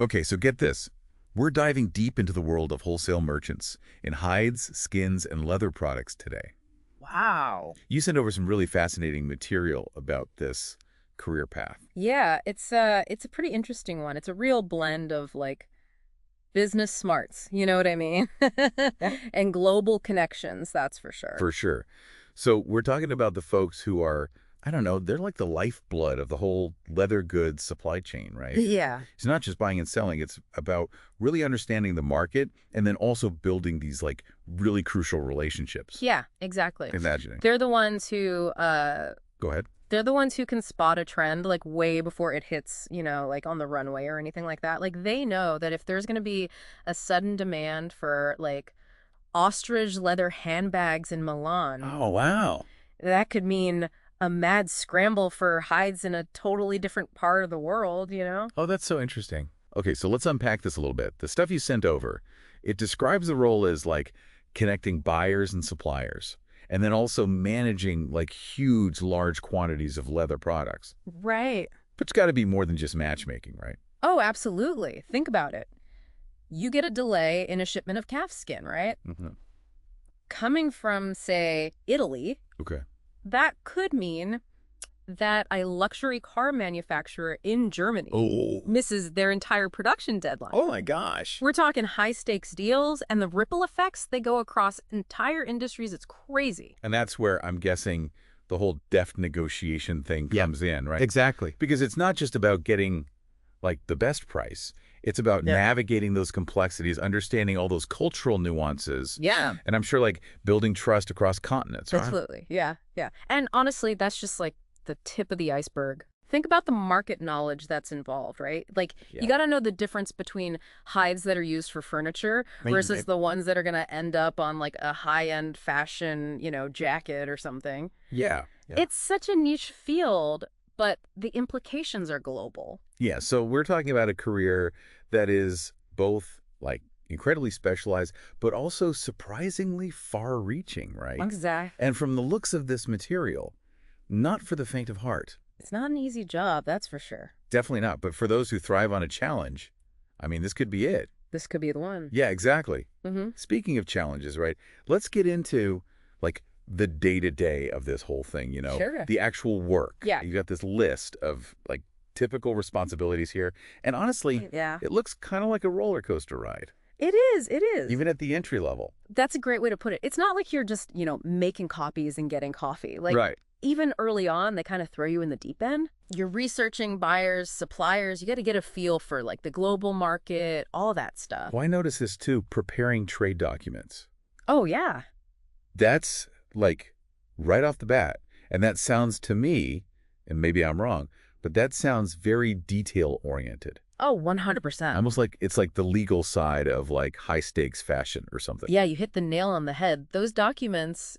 Okay, so get this. We're diving deep into the world of wholesale merchants in hides, skins, and leather products today. Wow. You sent over some really fascinating material about this career path. Yeah, it's a pretty interesting one. It's a real blend of like business smarts, you know what I mean? And global connections, that's for sure. For sure. So we're talking about the folks who are, I don't know, they're like the lifeblood of the whole leather goods supply chain, right? Yeah. It's not just buying and selling. It's about really understanding the market and then also building these like really crucial relationships. Yeah, exactly. Imagining. They're the ones who Go ahead. they're the ones who can spot a trend like way before it hits, like on the runway or anything like that. Like they know that if there's going to be a sudden demand for like ostrich leather handbags in Milan, Oh, wow. that could mean a mad scramble for hides in a totally different part of the world. Oh, that's so interesting. Okay, so let's unpack this a little bit. The stuff you sent over, it describes the role as like connecting buyers and suppliers, and then also managing like huge, large quantities of leather products. Right. But it's got to be more than just matchmaking, right? Oh, absolutely. Think about it. You get a delay in a shipment of calf skin, right? Hmm. Coming from, say, Italy, Okay. that could mean that a luxury car manufacturer in Germany Oh. misses their entire production deadline. Oh my gosh. We're talking high stakes deals, and the ripple effects, they go across entire industries. It's crazy. And that's where I'm guessing the whole deft negotiation thing Yep. comes in, right? Exactly. Because it's not just about getting like the best price. It's about Yeah. navigating those complexities, understanding all those cultural nuances. Yeah. And I'm sure like building trust across continents, right? Absolutely. Yeah. Yeah. And honestly, that's just like the tip of the iceberg. Think about the market knowledge that's involved, right? Like, Yeah. you got to know the difference between hides that are used for furniture Right, versus right. the ones that are going to end up on like a high-end fashion, jacket or something. Yeah. Yeah. It's such a niche field, but the implications are global. Yeah. So we're talking about a career that is both like incredibly specialized, but also surprisingly far reaching, right? Exactly. And from the looks of this material, not for the faint of heart. It's not an easy job, that's for sure. Definitely not. But for those who thrive on a challenge, I mean, this could be it. This could be the one. Yeah, exactly. Mm-hmm. Speaking of challenges, right? Let's get into like the day-to-day of this whole thing, Sure. the actual work. Yeah. You got this list of like typical responsibilities here. And honestly, Yeah. it looks kind of like a roller coaster ride, It is. It is. even at the entry level. That's a great way to put it. It's not like you're just, making copies and getting coffee. Like, Right. even early on, they kind of throw you in the deep end. You're researching buyers, suppliers. You got to get a feel for like the global market, all that stuff. Well, I noticed this too, preparing trade documents. Oh, yeah. That's like right off the bat. And that sounds to me, and maybe I'm wrong, but that sounds very detail-oriented. Oh, 100%. Almost like it's like the legal side of like high-stakes fashion or something. Yeah, you hit the nail on the head. Those documents,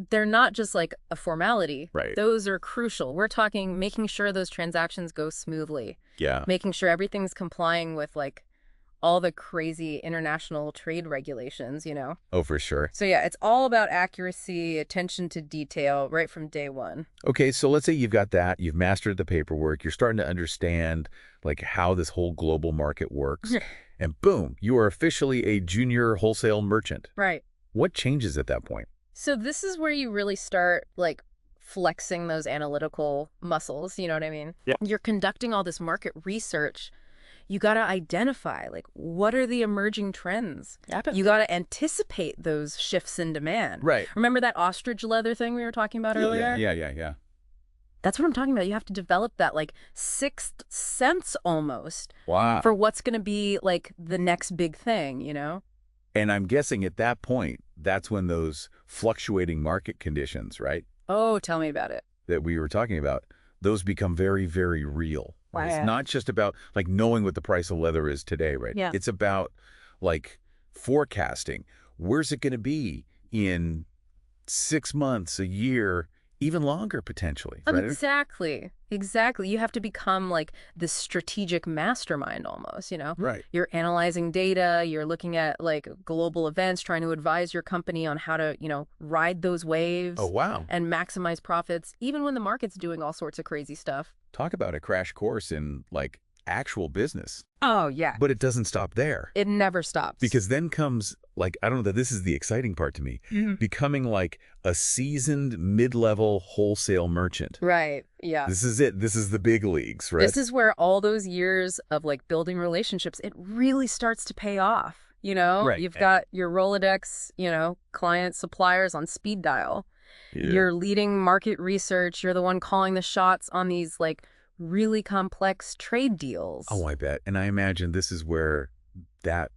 they're not just like a formality. Right. Those are crucial. We're talking making sure those transactions go smoothly, Yeah. making sure everything's complying with like all the crazy international trade regulations. Oh, for sure. So yeah, it's all about accuracy, attention to detail right from day one. Okay, so let's say you've got that, you've mastered the paperwork, you're starting to understand like how this whole global market works, and boom, you are officially a junior wholesale merchant. Right. What changes at that point? So this is where you really start like flexing those analytical muscles, you know what I mean? Yeah. You're conducting all this market research. You got to identify like what are the emerging trends? You got to anticipate those shifts in demand. Right. Remember that ostrich leather thing we were talking about earlier? Yeah. That's what I'm talking about. You have to develop that like sixth sense almost Wow. for what's going to be like the next big thing. And I'm guessing at that point, that's when those fluctuating market conditions, right, Oh, tell me about it. that we were talking about, those become very, very real. Right? Wow. It's not just about like knowing what the price of leather is today, right? Yeah. It's about like forecasting. Where's it going to be in 6 months, a year, even longer potentially, right? Exactly. You have to become like this strategic mastermind almost. Right. You're analyzing data, you're looking at like global events, trying to advise your company on how to, ride those waves Oh, wow. and maximize profits, even when the market's doing all sorts of crazy stuff. Talk about a crash course in like actual business. Oh, yeah. But it doesn't stop there. It never stops. Because then comes, like, I don't know, that this is the exciting part to me, becoming like a seasoned mid-level wholesale merchant. Right, yeah. This is it. This is the big leagues, right? This is where all those years of like building relationships, it really starts to pay off. You know, Right. you've got your Rolodex, client suppliers on speed dial. Yeah. You're leading market research. You're the one calling the shots on these like really complex trade deals. Oh, I bet. And I imagine this is where that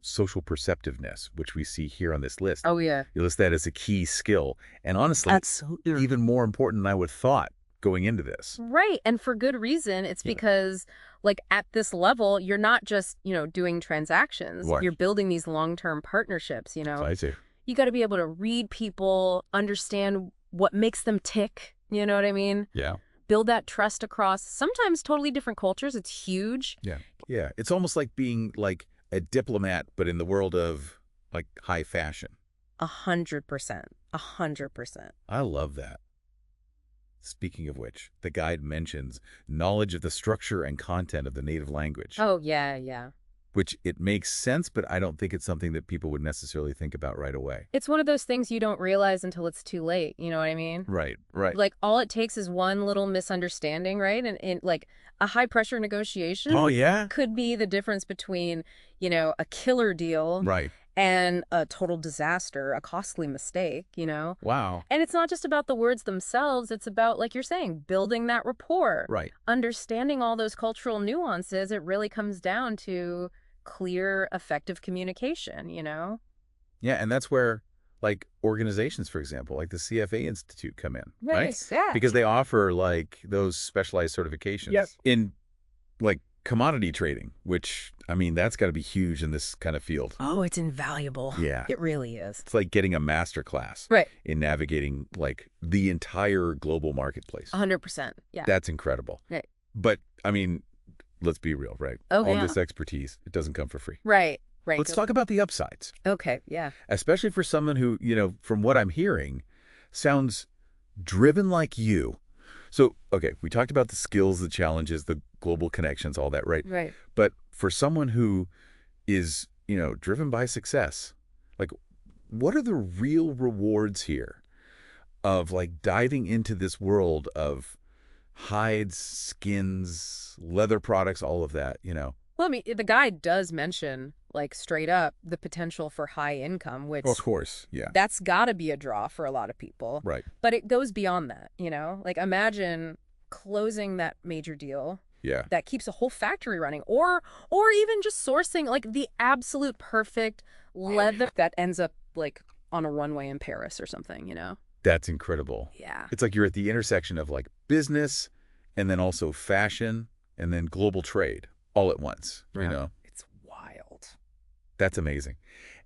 social perceptiveness, which we see here on this list, Oh, yeah. you list that as a key skill. And honestly, Absolutely. even more important than I would have thought going into this. Right. And for good reason. It's because like at this level, you're not just, doing transactions. Right. You're building these long-term partnerships, I see. You got to be able to read people, understand what makes them tick. You know what I mean? Yeah. Build that trust across sometimes totally different cultures. It's huge. Yeah. Yeah. It's almost like being like a diplomat, but in the world of like high fashion. 100%. 100%. I love that. Speaking of which, the guide mentions knowledge of the structure and content of the native language. Oh, yeah, yeah. Which it makes sense, but I don't think it's something that people would necessarily think about right away. It's one of those things you don't realize until it's too late. You know what I mean? Right, right. Like all it takes is one little misunderstanding, right? And like a high pressure negotiation Oh, yeah? could be the difference between, a killer deal Right. and a total disaster, a costly mistake, Wow. And it's not just about the words themselves. It's about, like you're saying, building that rapport. Right. Understanding all those cultural nuances. It really comes down to clear, effective communication, Yeah, and that's where, like, organizations, for example, like the CFA Institute come in, right? Yeah. Because they offer, like, those specialized certifications in, like, commodity trading, which, I mean, that's got to be huge in this kind of field. Oh, it's invaluable. Yeah. It really is. It's like getting a master class Right. in navigating, like, the entire global marketplace. 100%. Yeah. That's incredible. Right. But, I mean, let's be real, right? Oh, All yeah. this expertise, it doesn't come for free. Right. Right. Let's talk about the upsides. Okay. Yeah. Especially for someone who, from what I'm hearing, sounds driven like you. So, okay, we talked about the skills, the challenges, the global connections, all that, right? Right. But for someone who is, driven by success, like, what are the real rewards here of, like, diving into this world of hides, skins, leather products, all of that, Well, I mean, the guide does mention, like, straight up, the potential for high income, which Of course, yeah. that's got to be a draw for a lot of people. Right. But it goes beyond that, Like, imagine closing that major deal Yeah. that keeps a whole factory running, or even just sourcing, like, the absolute perfect leather that ends up, like, on a runway in Paris or something, That's incredible. Yeah. It's like you're at the intersection of, like, business and then also fashion and then global trade all at once, It's wild. That's amazing.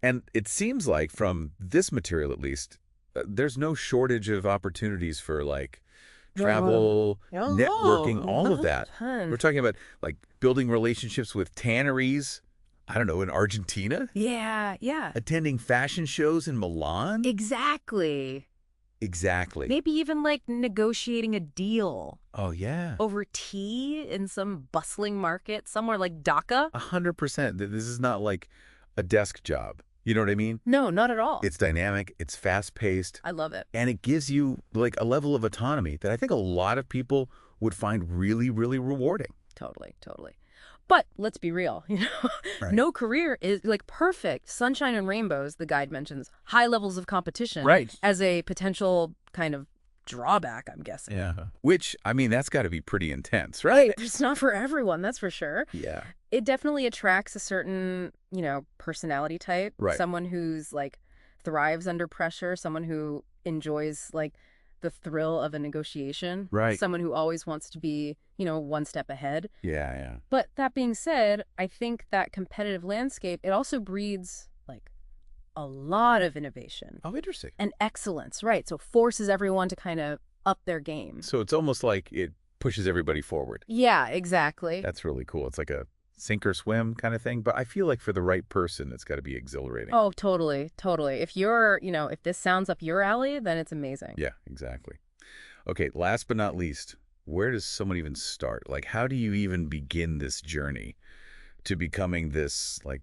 And it seems like from this material, at least, there's no shortage of opportunities for, like, travel, networking, all of that. We're talking about, like, building relationships with tanneries, I don't know, in Argentina, Yeah, yeah. attending fashion shows in Milan. Exactly. Exactly. Maybe even like negotiating a deal Oh, yeah. over tea in some bustling market somewhere like Dhaka. 100%. This is not like a desk job. You know what I mean? No, not at all. It's dynamic, it's fast-paced, I love it. and it gives you, like, a level of autonomy that I think a lot of people would find really, really rewarding. Totally, totally. But let's be real, Right. No career is like perfect. Sunshine and rainbows, the guide mentions, high levels of competition Right. as a potential kind of drawback, I'm guessing. Yeah. Which, I mean, that's got to be pretty intense, right? It's not for everyone, that's for sure. Yeah. It definitely attracts a certain, personality type. Right. Someone who's like thrives under pressure, someone who enjoys like the thrill of a negotiation. Right. Someone who always wants to be, one step ahead. Yeah, yeah. But that being said, I think that competitive landscape, it also breeds like a lot of innovation Oh, interesting. and excellence, right? So forces everyone to kind of up their game. So it's almost like it pushes everybody forward. Yeah, exactly. That's really cool. It's like a sink or swim kind of thing, but I feel like for the right person, it's got to be exhilarating. Oh, totally, totally. If you're, if this sounds up your alley, then it's amazing. Yeah, exactly. Okay, last but not least, where does someone even start? Like, how do you even begin this journey to becoming this, like,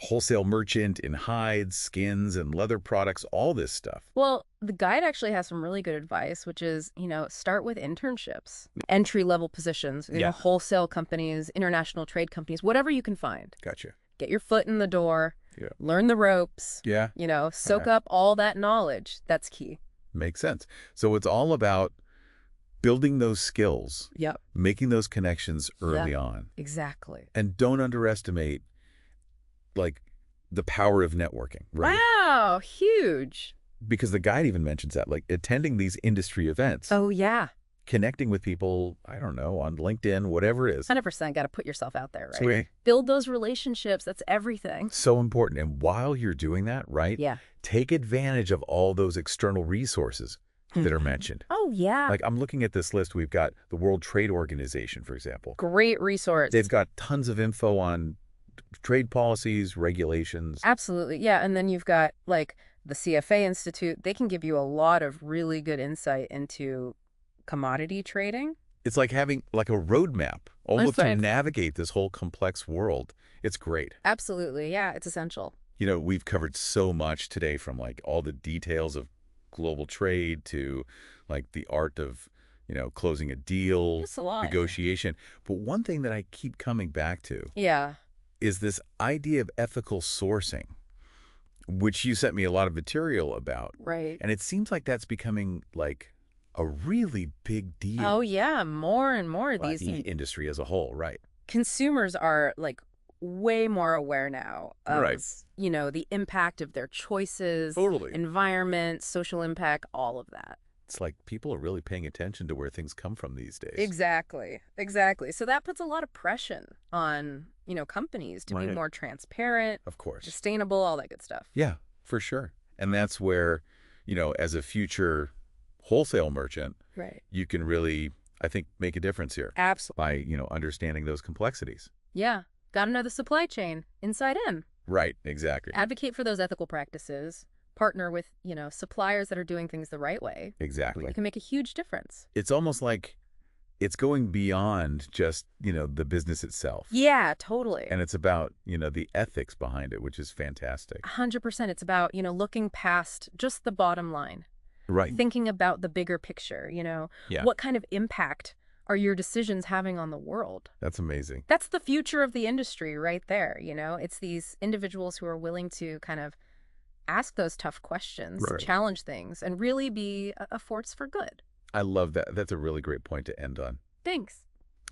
wholesale merchant in hides, skins, and leather products, all this stuff? Well, the guide actually has some really good advice, which is, start with internships, entry-level positions, Yeah. wholesale companies, international trade companies, whatever you can find. Gotcha. Get your foot in the door, Yeah. learn the ropes, Yeah. soak up all that knowledge. That's key. Makes sense. So it's all about building those skills, Yep. making those connections early on. Exactly. And don't underestimate, like, the power of networking, right? Wow, huge. Because the guide even mentions that, like, attending these industry events, Oh, yeah. connecting with people, I don't know, on LinkedIn, whatever it is. 100% got to put yourself out there, right? Sweet. Build those relationships. That's everything. So important. And while you're doing that, right, Yeah. take advantage of all those external resources that are mentioned. Oh, yeah. Like, I'm looking at this list. We've got the World Trade Organization, for example. Great resource. They've got tons of info on trade policies, regulations. Absolutely. Yeah. And then you've got like the CFA Institute. They can give you a lot of really good insight into commodity trading. It's like having like a roadmap almost That's to right. navigate this whole complex world. It's great. Absolutely. Yeah. It's essential. We've covered so much today, from like all the details of global trade to like the art of, closing a deal, It's a lot. negotiation. But one thing that I keep coming back to Yeah. is this idea of ethical sourcing, which you sent me a lot of material about. Right. And it seems like that's becoming like a really big deal. Oh, yeah. More and more Well, these the industry as a whole, right? consumers are like way more aware now of, Right. the impact of their choices, Totally. environment, social impact, all of that. It's like people are really paying attention to where things come from these days. Exactly. Exactly. So that puts a lot of pressure on, companies to be Right. more transparent, Of course. sustainable, all that good stuff. Yeah, for sure. And that's where, as a future wholesale merchant, Right. you can really, I think, make a difference here Absolutely. by, understanding those complexities. Yeah. Got to know the supply chain inside in. Right, exactly. Advocate for those ethical practices. Partner with, suppliers that are doing things the right way. Exactly. You can make a huge difference. It's almost like it's going beyond just, the business itself. Yeah, totally. And it's about, the ethics behind it, which is fantastic. 100%. It's about, looking past just the bottom line, Right. thinking about the bigger picture, Yeah. what kind of impact are your decisions having on the world? That's amazing. That's the future of the industry right there, It's these individuals who are willing to kind of ask those tough questions, Right. challenge things, and really be a force for good. I love that. That's a really great point to end on. Thanks.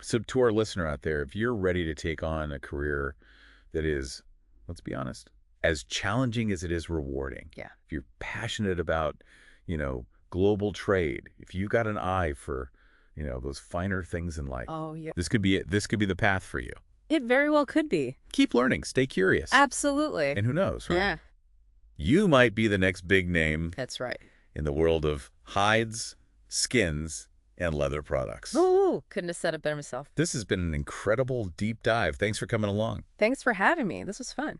So to our listener out there, if you're ready to take on a career that is, let's be honest, as challenging as it is rewarding. Yeah. If you're passionate about, global trade, if you've got an eye for, those finer things in life, Oh, yeah. this could be it. This could be the path for you. It very well could be. Keep learning, stay curious. Absolutely. And who knows, right? Yeah, You might be the next big name that's right. in the world of hides, skins, and leather products. Ooh, couldn't have said it better myself. This has been an incredible deep dive. Thanks for coming along. Thanks for having me. This was fun.